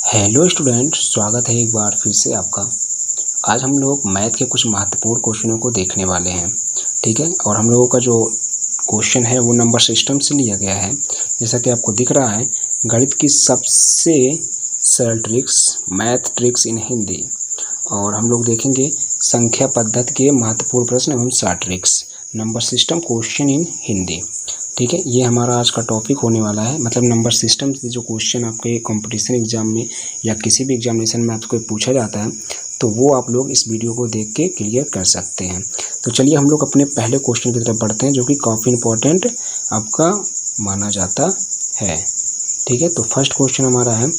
Hello student, स्वागत है एक बार फिर से आपका। आज हम लोग मैथ के कुछ महत्वपूर्ण क्वेश्चनों को देखने वाले हैं। ठीक है, और हम लोगों का जो क्वेश्चन है वो नंबर सिस्टम से लिया गया है। जैसा कि आपको दिख रहा है, गणित की सबसे सरल ट्रिक्स, मैथ ट्रिक्स इन हिंदी। और हम लोग देखेंगे संख्या पद्धति के महत्वपूर्ण प्रश्न एवं short tricks, number system question in Hindi. ठीक है, ये हमारा आज का टॉपिक होने वाला है। मतलब नंबर सिस्टम से जो क्वेश्चन आपके कंपटीशन एग्जाम में या किसी भी एग्जामिनेशन में आपको पूछा जाता है, तो वो आप लोग इस वीडियो को देख के क्लियर कर सकते हैं। तो चलिए हम लोग अपने पहले क्वेश्चन की तरफ बढ़ते हैं, जो कि काफ़ी इम्पोर्टेंट आपका माना जाता है। ठीक है, तो फर्स्ट क्वेश्चन हमारा है,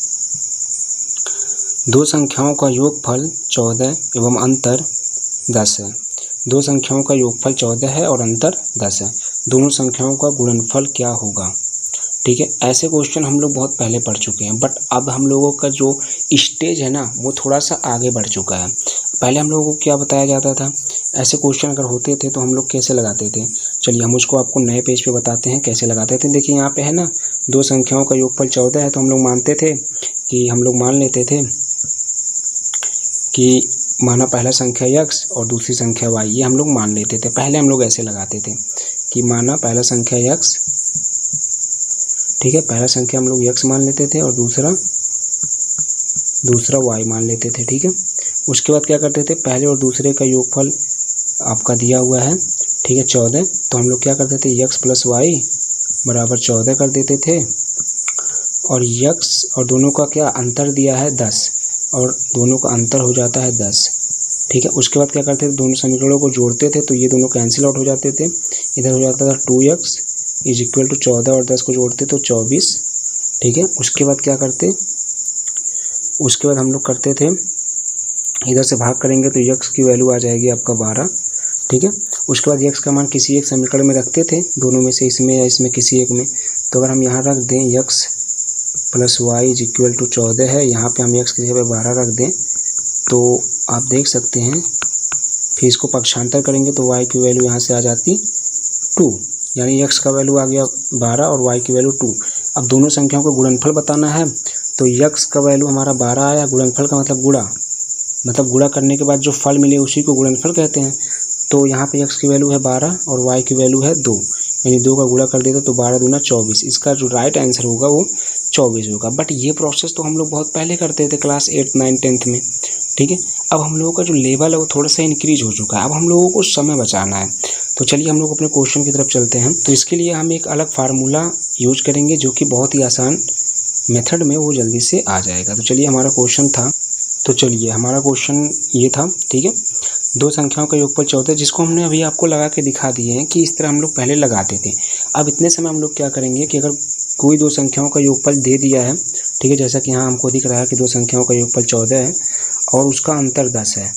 दो संख्याओं का योगफल 14 एवं अंतर 10 है। दो संख्याओं का योगफल 14 है और अंतर 10 है। दोनों संख्याओं का गुणनफल क्या होगा? ठीक है, ऐसे क्वेश्चन हम लोग बहुत पहले पढ़ चुके हैं, बट अब हम लोगों का जो स्टेज है ना, वो थोड़ा सा आगे बढ़ चुका है। पहले हम लोगों को क्या बताया जाता था, ऐसे क्वेश्चन अगर होते थे तो हम लोग कैसे लगाते थे। चलिए हम उसको आपको नए पेज पे बताते हैं कैसे लगाते थे। देखिए यहाँ पे है ना, दो संख्याओं का योगफल 14 है, तो हम लोग मानते थे कि हम लोग मान लेते थे कि माना पहला संख्या x और दूसरी संख्या y, ये हम लोग मान लेते थे। पहले हम लोग ऐसे लगाते थे कि माना पहला संख्या x, ठीक है, पहला संख्या हम लोग x मान लेते थे और दूसरा y मान लेते थे। ठीक है, उसके बाद क्या करते थे, पहले और दूसरे का योगफल आपका दिया हुआ है, ठीक है, 14, तो हम लोग क्या करते थे, x प्लस y बराबर 14 कर देते थे। और x और दोनों का क्या अंतर दिया है 10, और दोनों का अंतर हो जाता है 10। ठीक है, उसके बाद क्या करते थे, दोनों समीकरणों को जोड़ते थे तो ये दोनों कैंसिल आउट हो जाते थे। इधर हो जाता था 2x इज इक्वल टू 14 और 10 को जोड़ते तो 24। ठीक है, उसके बाद क्या करते, उसके बाद हम लोग करते थे, इधर से भाग करेंगे तो x की वैल्यू आ जाएगी आपका 12। ठीक है, उसके बाद x का मान किसी एक समीकरण में रखते थे, दोनों में से, इसमें या इसमें किसी एक में। तो अगर हम यहाँ रख दें x plus Y is equal to 14 है, यहाँ पे हम x की जगह पे 12 रख दें, तो आप देख सकते हैं, फिर इसको पक्षांतर करेंगे तो y की वैल्यू यहाँ से आ जाती 2, यानी x का वैल्यू आ गया 12 और y की वैल्यू 2। अब दोनों संख्याओं को गुणनफल बताना है, तो x का वैल्यू हमारा 12 आया, गुणनफल का मतलब गुणा, मतलब गुणा करने के बाद जो फल मिले उसी को गुणनफल कहते हैं। तो यहाँ पे x की वैल्यू है 12 और y की वैल्यू है 2, यानी 2 का गुणा कर देते तो 12 दूना 24। इसका जो राइट आंसर होगा वो 24 होगा। बट ये प्रोसेस तो हम लोग बहुत पहले करते थे, क्लास 8, 9, 10 में। ठीक है, अब हम लोगों का जो लेवल है वो थोड़ा सा इंक्रीज हो चुका है, अब हम लोगों को समय बचाना है। तो चलिए हम लोग अपने क्वेश्चन की तरफ चलते हैं। तो इसके लिए हम एक अलग फार्मूला यूज करेंगे, जो कि बहुत ही आसान मेथड में वो जल्दी से आ जाएगा। तो चलिए हमारा क्वेश्चन था, तो चलिए हमारा क्वेश्चन ये था, ठीक है, दो संख्याओं का योगफल 14, जिसको हमने अभी आपको लगा के दिखा दिए हैं कि इस तरह हम लोग पहले लगाते थे। अब इतने समय हम लोग क्या करेंगे कि अगर कोई दो संख्याओं का योगफल दे दिया है, ठीक है, जैसा कि यहाँ हमको दिख रहा है कि दो संख्याओं का योगफल 14 है और उसका अंतर 10 है,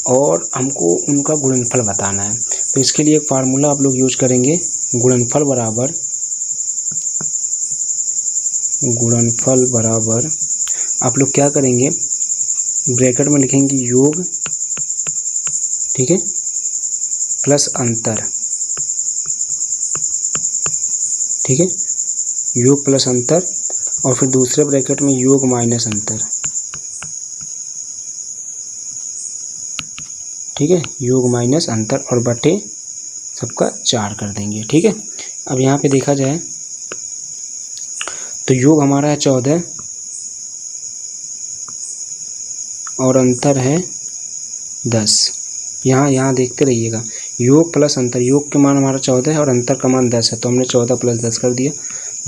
और हमको उनका गुणनफल बताना है। तो इसके लिए एक फार्मूला आप लोग यूज करेंगे, गुणनफल बराबर आप लोग क्या करेंगे, ब्रैकेट में लिखेंगे योग, ठीक है, प्लस अंतर। ठीक है, योग प्लस अंतर, और फिर दूसरे ब्रैकेट में योग माइनस अंतर। ठीक है, योग माइनस अंतर और बटे सबका 4 कर देंगे। ठीक है, अब यहाँ पे देखा जाए तो योग हमारा है 14 और अंतर है 10। यहाँ देखते रहिएगा, योग प्लस अंतर, योग के मान हमारा 14 है और अंतर का मान 10 है, तो हमने 14 प्लस 10 कर दिया।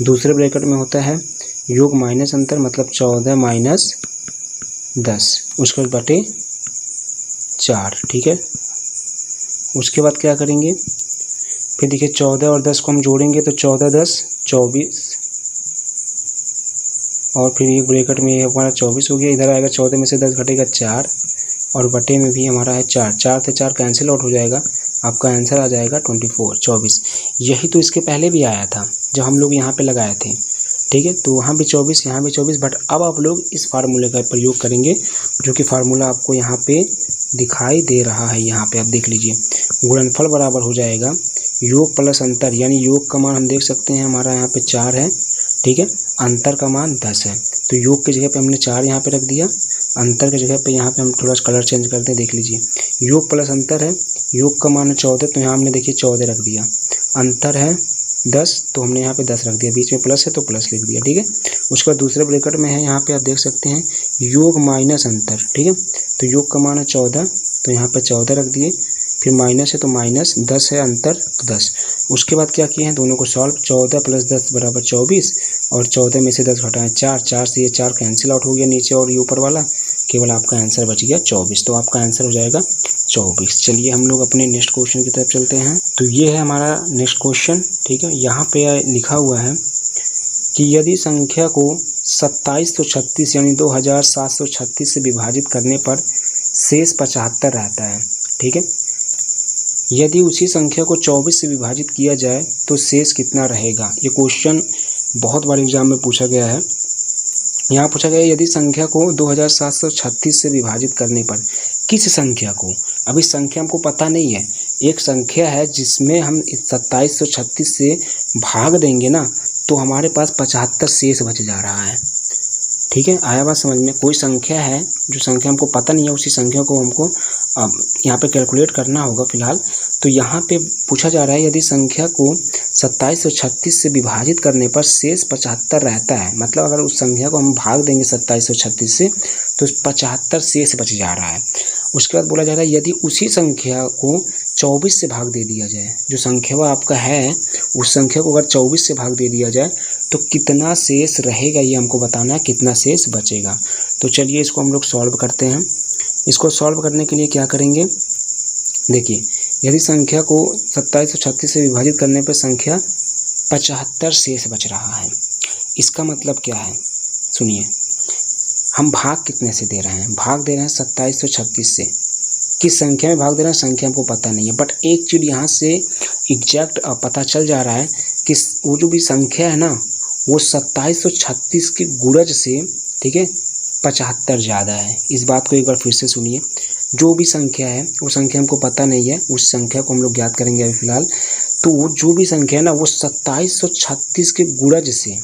दूसरे ब्रैकेट में होता है योग माइनस अंतर, मतलब 14 माइनस 10, उसके बाद बटे 4। ठीक है, उसके बाद क्या करेंगे, फिर देखिए 14 और 10 को हम जोड़ेंगे तो 14 10 24, और फिर एक ब्रैकेट में ये हमारा 24 हो गया। इधर आएगा 14 में से 10 घटेगा 4, और बटे में भी हमारा है 4, 4 से 4 कैंसिल आउट हो जाएगा, आपका आंसर आ जाएगा 24। यही तो इसके पहले भी आया था जब हम लोग यहाँ पे लगाए थे। ठीक है, तो वहाँ भी 24, यहाँ भी 24, बट अब आप लोग इस फार्मूले का प्रयोग करेंगे, जो कि फार्मूला आपको यहाँ पे दिखाई दे रहा है। यहाँ पे आप देख लीजिए, गुणनफल बराबर हो जाएगा योग प्लस अंतर, यानी योग का मान हम देख सकते हैं हमारा यहाँ पे 4 है, ठीक है, अंतर का मान 10 है। तो योग की जगह पे हमने 4 यहाँ पे रख दिया, अंतर की जगह पे यहाँ पे हम थोड़ा सा कलर चेंज करते हैं, देख लीजिए। योग प्लस अंतर है, योग का मान है 14, तो यहाँ हमने देखिए 14 रख दिया। अंतर है 10, तो हमने यहाँ पे 10 रख दिया, बीच में प्लस है तो प्लस लिख दिया, ठीक है। उसके बाद दूसरे ब्रैकेट में है, यहाँ पे आप देख सकते हैं योग माइनस अंतर, ठीक है। तो योग का मान है 14, तो यहाँ पे 14 रख दिए, फिर माइनस है तो माइनस, 10 है अंतर तो 10। उसके बाद क्या किए हैं, दोनों को सॉल्व, 14 प्लस 10 बराबर 24, और 14 में से 10 घटाएं 4, 4 से ये 4 कैंसिल आउट हो गया नीचे और ये ऊपर वाला, केवल आपका आंसर बच गया 24। तो आपका आंसर हो जाएगा 24। चलिए हम लोग अपने नेक्स्ट क्वेश्चन की तरफ चलते हैं। तो ये है हमारा नेक्स्ट क्वेश्चन, ठीक है। यहाँ पे लिखा हुआ है कि यदि संख्या को 2736 यानी 2736 से विभाजित करने पर शेष 75 रहता है, ठीक है। यदि उसी संख्या को 24 से विभाजित किया जाए तो शेष कितना रहेगा। ये क्वेश्चन बहुत बार एग्जाम में पूछा गया है। यहाँ पूछा गया यदि संख्या को 2736 से विभाजित करने पर किस संख्या को, अभी संख्या हमको पता नहीं है, एक संख्या है जिसमें हम 2736 से भाग देंगे ना तो हमारे पास 75 शेष बच जा रहा है, ठीक है। आया बात समझ में। कोई संख्या है जो संख्या हमको पता नहीं है, उसी संख्या को हमको यहाँ पे कैलकुलेट करना होगा फिलहाल। तो यहाँ पे पूछा जा रहा है यदि संख्या को 2736 से विभाजित करने पर शेष 75 रहता है, मतलब अगर उस संख्या को हम भाग देंगे 2736 से तो 75 शेष बच जा रहा है। उसके बाद बोला जा रहा है यदि उसी संख्या को 24 से भाग दे दिया जाए, जो संख्या आपका है उस संख्या को अगर 24 से भाग दे दिया जाए तो कितना शेष रहेगा, ये हमको बताना है, कितना शेष बचेगा। तो चलिए इसको हम लोग सॉल्व करते हैं। इसको सॉल्व करने के लिए क्या करेंगे, देखिए यदि संख्या को 2736 से विभाजित करने पर संख्या 75 शेष बच रहा है, इसका मतलब क्या है, सुनिए। हम भाग कितने से दे रहे हैं, भाग दे रहे हैं 2736 से। किस संख्या में भाग दे रहे हैं, संख्या हमको पता नहीं है, बट एक चीज़ यहाँ से एग्जैक्ट पता चल जा रहा है कि वो जो भी संख्या है ना वो 2736 के गुणज से, ठीक है, 75 ज़्यादा है। इस बात को एक बार फिर से सुनिए। जो भी संख्या है वो संख्या हमको पता नहीं है, उस संख्या को हम लोग ज्ञात करेंगे अभी फ़िलहाल। तो वो जो भी संख्या है ना वो 2736 के गुणज से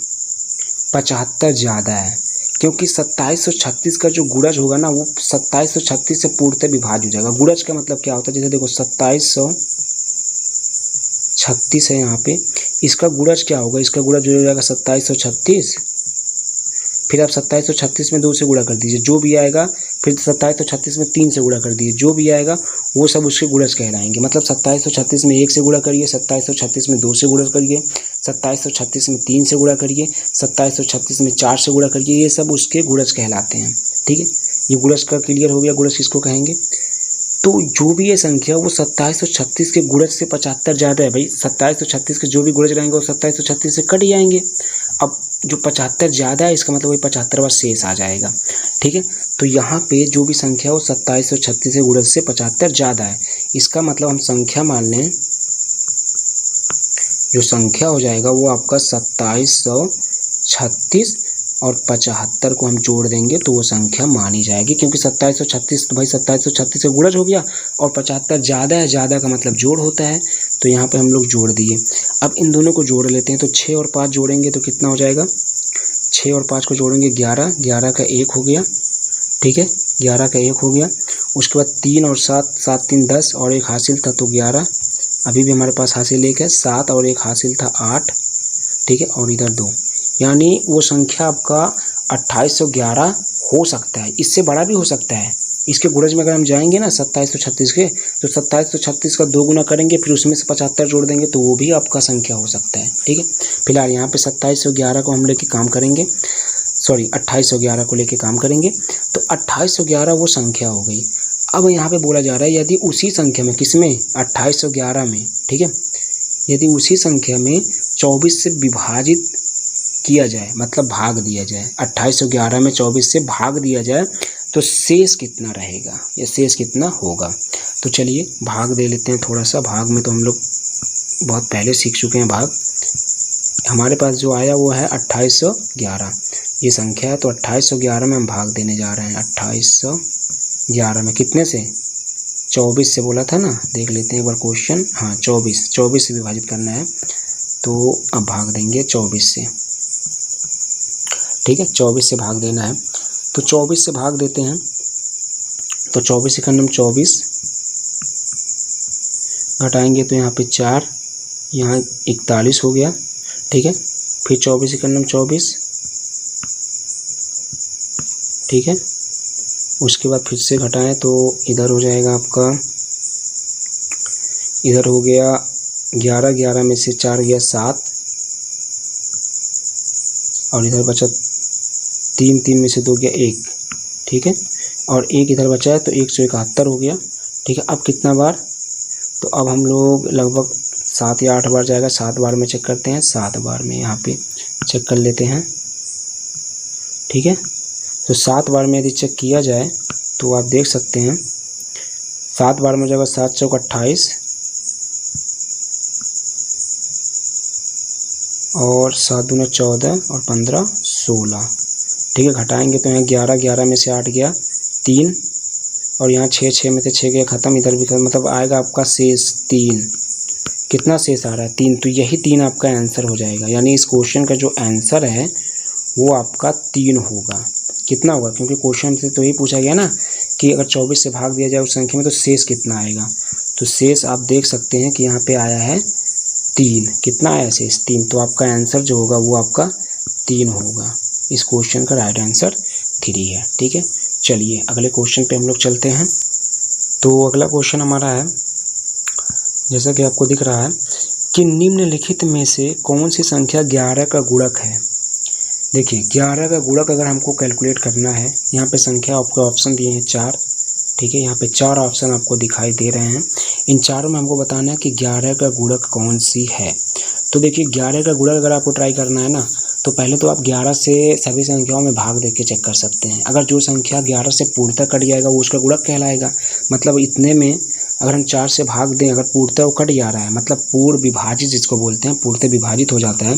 75 ज़्यादा है, क्योंकि 2736 का जो गुणज होगा ना वो 2736 से पूर्णतः विभाज्य हो जाएगा। गुणज का मतलब क्या होता है, जैसे देखो 2736 है यहाँ पे, इसका गुणज क्या होगा, इसका गुणज हो जाएगा 2736, फिर आप 2736 में 2 से गुणा कर दीजिए, जो भी आएगा, फिर 2736 में 3 से गुणा कर दीजिए, जो भी आएगा वो सब उसके गुणज कहलाएंगे। मतलब 2736 में 1 से गुणा करिए, 2736 में 2 से गुणा करिए, 2736 में 3 से गुणा करिए, 2736 में 4 से गुणा करिए, ये सब उसके गुणज कहलाते हैं, ठीक है। ये गुणज का क्लियर हो गया, गुणज किसको कहेंगे। तो जो भी ये संख्या वो 2736 के गुणज से 75 ज़्यादा है। भाई 2736 के जो भी गुणज रहेंगे वो 2736 से कट जाएंगे। अब जो 75 ज़्यादा है इसका मतलब वही 75वां शेष आ जाएगा, ठीक है। तो यहाँ पे जो भी संख्या वो 2736 के गुणज से 75 ज़्यादा है, इसका मतलब हम संख्या मान लें, जो संख्या हो जाएगा वो आपका 2736 और 75 को हम जोड़ देंगे तो वो संख्या मानी जाएगी, क्योंकि 2736 तो भाई 2736 से गुणज हो गया और 75 ज़्यादा है, ज़्यादा का मतलब जोड़ होता है, तो यहाँ पे हम लोग जोड़ दिए। अब इन दोनों को जोड़ लेते हैं, तो 6 और 5 जोड़ेंगे तो कितना हो जाएगा, 6 और 5 को जोड़ेंगे 11, 11 का 1 हो गया, ठीक है, 11 का 1 हो गया। उसके बाद 3 और 7, 7 3 10 और 1 हासिल था तो 11, अभी भी हमारे पास हासिल 1 है, 7 और 1 हासिल था 8, ठीक है, और इधर 2, यानी वो संख्या आपका 2811 हो सकता है, इससे बड़ा भी हो सकता है। इसके गुणज में अगर हम जाएंगे ना 2736 के, तो 2736 का 2 गुना करेंगे, फिर उसमें से 75 जोड़ देंगे तो वो भी आपका संख्या हो सकता है, ठीक है। फिलहाल यहाँ पे 2711 को हम लेके काम करेंगे, सॉरी 2811 को लेके काम करेंगे, तो 2811 वो संख्या हो गई। अब यहाँ पे बोला जा रहा है यदि उसी संख्या में, किसमें, 2811 में, ठीक है, यदि उसी संख्या में 24 से विभाजित किया जाए, मतलब भाग दिया जाए, 2811 में 24 से भाग दिया जाए तो शेष कितना रहेगा या शेष कितना होगा। तो चलिए भाग दे लेते हैं थोड़ा सा। भाग में तो हम लोग बहुत पहले सीख चुके हैं भाग। हमारे पास जो आया वो है 2811, ये संख्या है, तो 2811 में हम भाग देने जा रहे हैं। 2811 में कितने से, 24 से बोला था ना, देख लेते हैं एक बार क्वेश्चन। हाँ 24 से विभाजित करना है, तो अब भाग देंगे 24 से, ठीक है, 24 से भाग देना है। तो 24 से भाग देते हैं, तो 24 एकम 24 घटाएंगे तो यहाँ पे 4, यहाँ 41 हो गया। ठीक है, फिर 24 एकम 24, ठीक है, उसके बाद फिर से घटाएं तो इधर हो जाएगा आपका, इधर हो गया 11, 11 में से 4 गया 7, और इधर बचा 3, 3 में से 2 गया 1, ठीक है, और 1 इधर बचा है तो 171 हो गया। ठीक है, अब कितना बार, तो अब हम लोग लगभग 7 या 8 बार जाएगा, 7 बार में चेक करते हैं, 7 बार में यहाँ पे चेक कर लेते हैं। ठीक है, तो 7 बार में यदि चेक किया जाए तो आप देख सकते हैं 7 बार में हो जाएगा 7 चौक 28, और 7 दूना 14, और 15 16। ठीक है, घटाएंगे तो यहाँ 11, 11 में से 8 गया 3, और यहाँ 6, 6 में से 6 गया ख़त्म, इधर भी खत्म, मतलब आएगा आपका शेष 3। कितना शेष आ रहा है? 3। तो यही 3 आपका आंसर हो जाएगा, यानी इस क्वेश्चन का जो आंसर है वो आपका 3 होगा। कितना होगा? क्योंकि क्वेश्चन से तो यही पूछा गया ना कि अगर 24 से भाग दिया जाए उस संख्या में तो शेष कितना आएगा। तो शेष आप देख सकते हैं कि यहाँ पे आया है 3। कितना आया शेष? 3। तो आपका आंसर जो होगा वो आपका 3 होगा। इस क्वेश्चन का राइट आंसर 3 है। ठीक है, चलिए अगले क्वेश्चन पे हम लोग चलते हैं। तो अगला क्वेश्चन हमारा है, जैसा कि आपको दिख रहा है कि निम्नलिखित में से कौन सी संख्या 11 का गुणक है। देखिए 11 का गुणक अगर हमको कैलकुलेट करना है, यहाँ पे संख्या आपको ऑप्शन दिए हैं 4। ठीक है, यहाँ पे 4 ऑप्शन आपको दिखाई दे रहे हैं। इन चारों में हमको बताना है कि 11 का गुणक कौन सी है। तो देखिए 11 का गुणक अगर आपको ट्राई करना है ना, तो पहले तो आप 11 से सभी संख्याओं में भाग दे के चेक कर सकते हैं। अगर जो संख्या 11 से पूर्णतः कट जाएगा वो उसका गुणक कहलाएगा। मतलब इतने में अगर हम 4 से भाग दें, अगर पूर्णतः वो कट जा रहा है, मतलब पूर्ण विभाजित जिसको बोलते हैं, पूर्णतः विभाजित हो जाता है,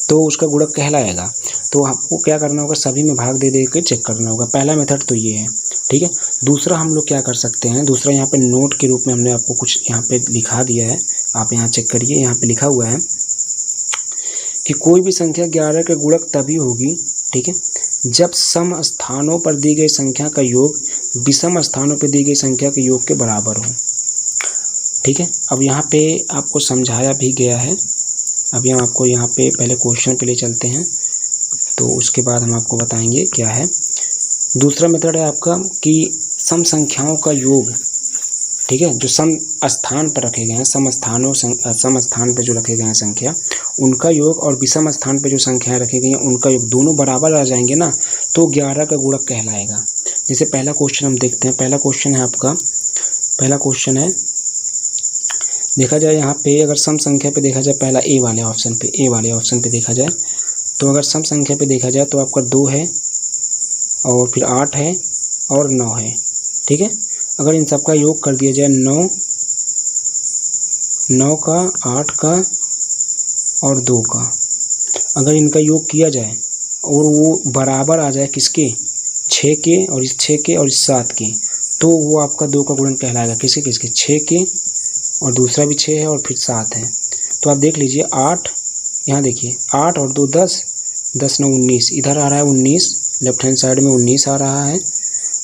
तो उसका गुणक कहलाएगा। तो आपको क्या करना होगा, सभी में भाग दे दे के चेक करना होगा। पहला मेथड तो ये है। ठीक है, दूसरा हम लोग क्या कर सकते हैं, दूसरा यहाँ पे नोट के रूप में हमने आपको कुछ यहाँ पे लिखा दिया है, आप यहाँ चेक करिए। यहाँ पे लिखा हुआ है कि कोई भी संख्या 11 का गुणक तभी होगी, ठीक है, जब सम स्थानों पर दी गई संख्या का योग विषम स्थानों पर दी गई संख्या के योग के बराबर हो। ठीक है, अब यहाँ पे आपको समझाया भी गया है। अभी हम आपको यहाँ पे पहले क्वेश्चन पे ले चलते हैं, तो उसके बाद हम आपको बताएंगे क्या है। दूसरा मेथड है आपका कि सम संख्याओं का योग, ठीक है, जो सम स्थान पर रखे गए हैं, सम स्थान पर जो रखे गए हैं संख्या, उनका योग, और विषम स्थान पर जो संख्याएं रखी गई हैं उनका योग, दोनों बराबर आ जाएंगे ना, तो 11 का गुणक कहलाएगा। जैसे पहला क्वेश्चन हम देखते हैं। पहला क्वेश्चन है आपका, पहला क्वेश्चन है, देखा जाए यहाँ पे अगर सम संख्या पे देखा जाए, पहला ए वाले ऑप्शन पे देखा जाए, तो अगर सम संख्या पे देखा जाए तो आपका 2 है, और फिर 8 है, और 9 है। ठीक है, अगर इन सब का योग कर दिया जाए 9 का, 8 का और 2 का, अगर इनका योग किया जाए और वो बराबर आ जाए किसके, 6 के, और इस 6 के और इस 7 के, तो वो आपका 2 का गुणन कहलाएगा। किसके किसके? 6 के, और दूसरा भी 6 है, और फिर 7 है। तो आप देख लीजिए 8, यहाँ देखिए 8 और 2 10, 10 9 19, इधर आ रहा है 19, लेफ्ट हैंड साइड में 19 आ रहा है,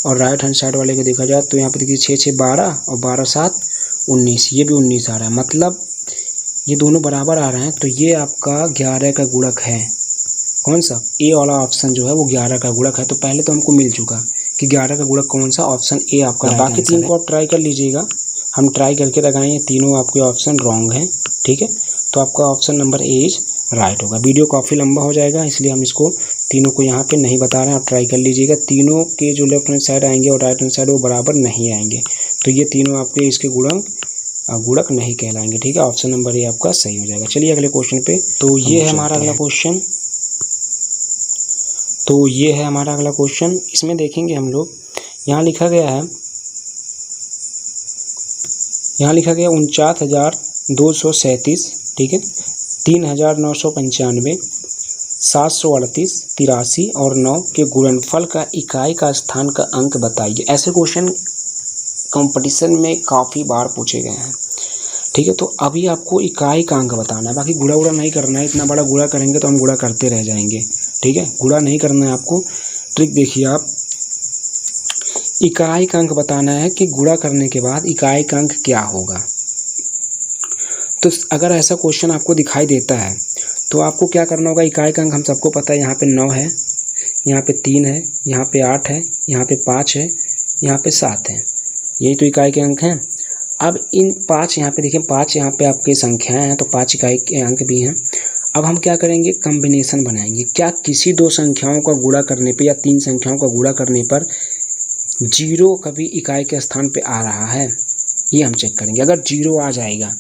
और राइट हैंड साइड वाले को देखा जाए तो यहाँ पे देखिए 6 6 12, और 12 7 19, ये भी 19 आ रहा है। मतलब ये दोनों बराबर आ रहे हैं, तो ये आपका 11 का गुणक है। कौन सा? ए वाला ऑप्शन जो है वो 11 का गुणक है। तो पहले तो हमको मिल चुका कि 11 का गुणक कौन सा, ऑप्शन ए आपका। बाकी 3 को आप ट्राई कर लीजिएगा, हम ट्राई करके लगाएंगे, तीनों आपके ऑप्शन रॉन्ग हैं। ठीक है, तो आपका option number A is right होगा। वीडियो काफ़ी लंबा हो जाएगा, इसलिए हम इसको तीनों को यहाँ पे नहीं बता रहे हैं, आप ट्राई कर लीजिएगा। तीनों के जो लेफ्ट हैंड साइड आएंगे और राइट हैंड साइड वो बराबर नहीं आएंगे, तो ये तीनों आपके इसके गुणक नहीं कहलाएंगे। ठीक है, ऑप्शन नंबर ए आपका सही हो जाएगा। चलिए अगले क्वेश्चन पे। तो ये है हमारा अगला क्वेश्चन। इसमें देखेंगे हम लोग, यहाँ लिखा गया है, 49,237, ठीक है, 3,995, 738, 83 और 9 के गुणनफल का इकाई का स्थान का अंक बताइए। ऐसे क्वेश्चन कंपटीशन में काफ़ी बार पूछे गए हैं। ठीक है, तो अभी आपको इकाई का अंक बताना है, बाकी गुणा नहीं करना है। इतना बड़ा गुणा करेंगे तो हम गुणा करते रह जाएंगे। ठीक है, गुणा नहीं करना है आपको। ट्रिक देखिए आप, इकाई का अंक बताना है कि गुणा करने के बाद इकाई का अंक क्या होगा। तो अगर ऐसा क्वेश्चन आपको दिखाई देता है तो आपको क्या करना होगा, इकाई का अंक हम सबको पता है, यहाँ पे 9 है, यहाँ पे 3 है, यहाँ पे 8 है, यहाँ पे 5 है, यहाँ पे 7 है, यही तो इकाई के अंक हैं। अब इन 5 यहाँ पे देखिए, 5 यहाँ पे आपके संख्याएं हैं तो 5 इकाई के अंक भी हैं। अब हम क्या करेंगे, कॉम्बिनेशन बनाएंगे। क्या किसी 2 संख्याओं का गुणा करने पे या 3 संख्याओं का गुणा करने पर 0 कभी इकाई के स्थान पे आ रहा है, ये हम चेक करेंगे। अगर 0 आ जाएगा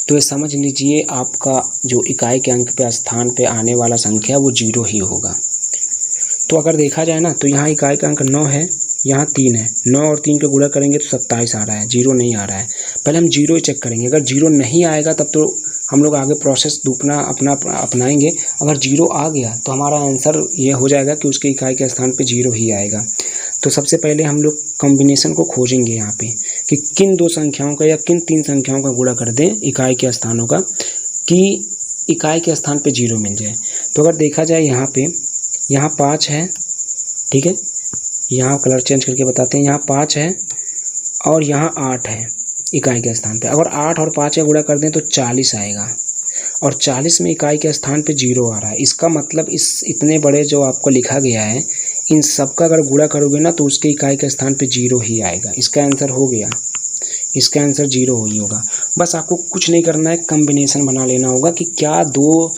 तो ये समझ लीजिए आपका जो इकाई के अंक पे स्थान पे आने वाला संख्या वो 0 ही होगा। तो अगर देखा जाए ना तो यहाँ इकाई का अंक 9 है, यहाँ 3 है, 9 और 3 का गुणा करेंगे तो 27 आ रहा है, 0 नहीं आ रहा है। पहले हम 0 ही चेक करेंगे, अगर 0 नहीं आएगा तब तो हम लोग आगे प्रोसेस दूसरा अपनाएंगे। अगर 0 आ गया तो हमारा आंसर ये हो जाएगा कि उसके इकाई के स्थान पे 0 ही आएगा। तो सबसे पहले हम लोग कॉम्बिनेशन को खोजेंगे यहाँ पे कि किन 2 संख्याओं का या किन 3 संख्याओं का गुणा कर दें इकाई के स्थानों का कि इकाई के स्थान पे 0 मिल जाए। तो अगर देखा जाए यहाँ पे, यहाँ 5 है, ठीक है, यहाँ कलर चेंज करके बताते हैं, यहाँ 5 है और यहाँ 8 है इकाई के स्थान पे। अगर 8 और 5 का गुणा कर दें तो 40 आएगा और 40 में इकाई के स्थान पे 0 आ रहा है। इसका मतलब इस इतने बड़े जो आपको लिखा गया है इन सब का अगर गुणा करोगे ना तो उसके इकाई के स्थान पे 0 ही आएगा। इसका आंसर हो गया, इसका आंसर 0 ही होगा। बस आपको कुछ नहीं करना है, कॉम्बिनेशन बना लेना होगा कि क्या 2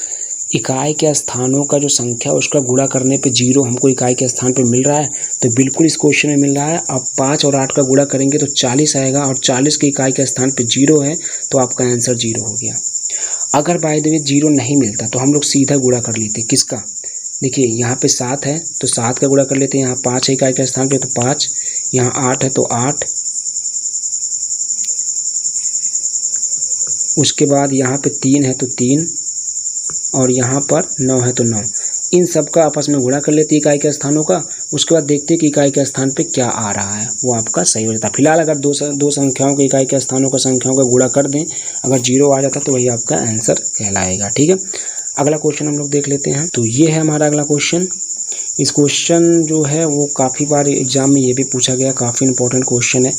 इकाई के स्थानों का जो संख्या उसका गुणा करने पे 0 हमको इकाई के स्थान पे मिल रहा है। तो बिल्कुल इस क्वेश्चन में मिल रहा है। अब 5 और 8 का गुणा करेंगे तो 40 आएगा और 40 की इकाई के स्थान पे 0 है तो आपका आंसर 0 हो गया। अगर बाय द वे 0 नहीं मिलता तो हम लोग सीधा गुणा कर लेते, किसका, देखिए यहाँ पे 7 है तो 7 का गुणा कर लेते हैं, यहाँ 5 है इकाई के स्थान पे तो 5, यहाँ 8 है तो 8, उसके बाद यहाँ पे 3 है तो 3 और यहाँ पर 9 है तो 9। इन सब का आपस में गुणा कर लेते हैं इकाई के स्थानों का। उसके बाद देखते हैं कि इकाई के स्थान पे क्या आ रहा है, वो आपका सही हो जाता है। फिलहाल अगर दो संख्याओं के इकाई के स्थानों का संख्याओं का गुणा कर दें, अगर 0 आ जाता तो वही आपका आंसर कहलाएगा। ठीक है, अगला क्वेश्चन हम लोग देख लेते हैं। तो ये है हमारा अगला क्वेश्चन। इस क्वेश्चन जो है वो काफ़ी बार एग्जाम में ये भी पूछा गया, काफ़ी इंपॉर्टेंट क्वेश्चन है।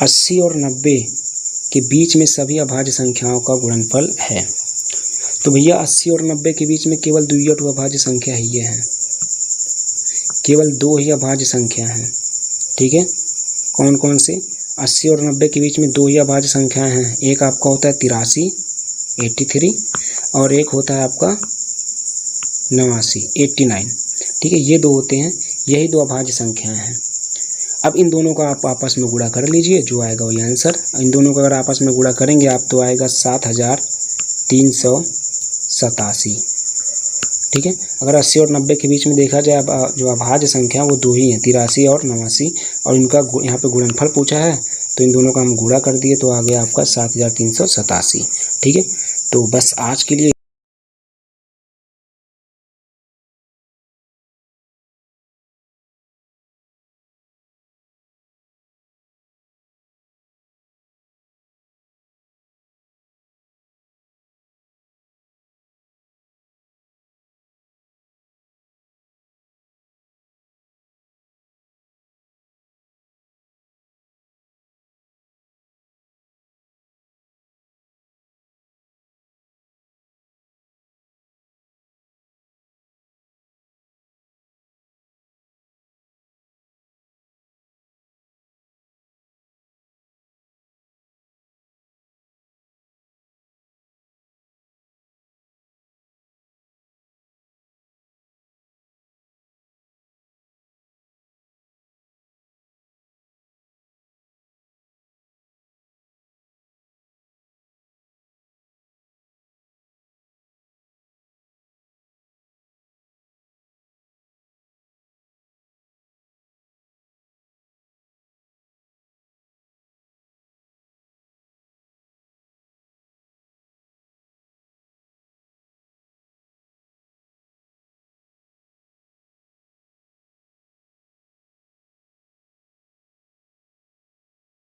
80 और 90 के बीच में सभी अभाज्य संख्याओं का गुणनफल है। तो भैया 80 और 90 के बीच में केवल 2 अभाज्य संख्या ही है, केवल 2 ही अभाज्य संख्या हैं। ठीक है, कौन कौन से, 80 और 90 के बीच में 2 ही अभाज्य संख्याएं हैं। एक आपका होता है 83 83 और एक होता है आपका 89 89। ठीक है, ये 2 होते हैं, यही 2 अभाज्य संख्याएं हैं। अब इन दोनों का आप आपस में गुणा कर लीजिए, जो आएगा वही आंसर। इन दोनों का अगर आपस में गुणा करेंगे आप तो आएगा 7387। ठीक है, अगर 80 और 90 के बीच में देखा जाए जो अभाज्य संख्या वो 2 ही हैं, 83 और 89, और इनका यहाँ पे गुणनफल पूछा है तो इन दोनों का हम गुणा कर दिए तो आ गया आपका 7387। ठीक है, तो बस आज के लिए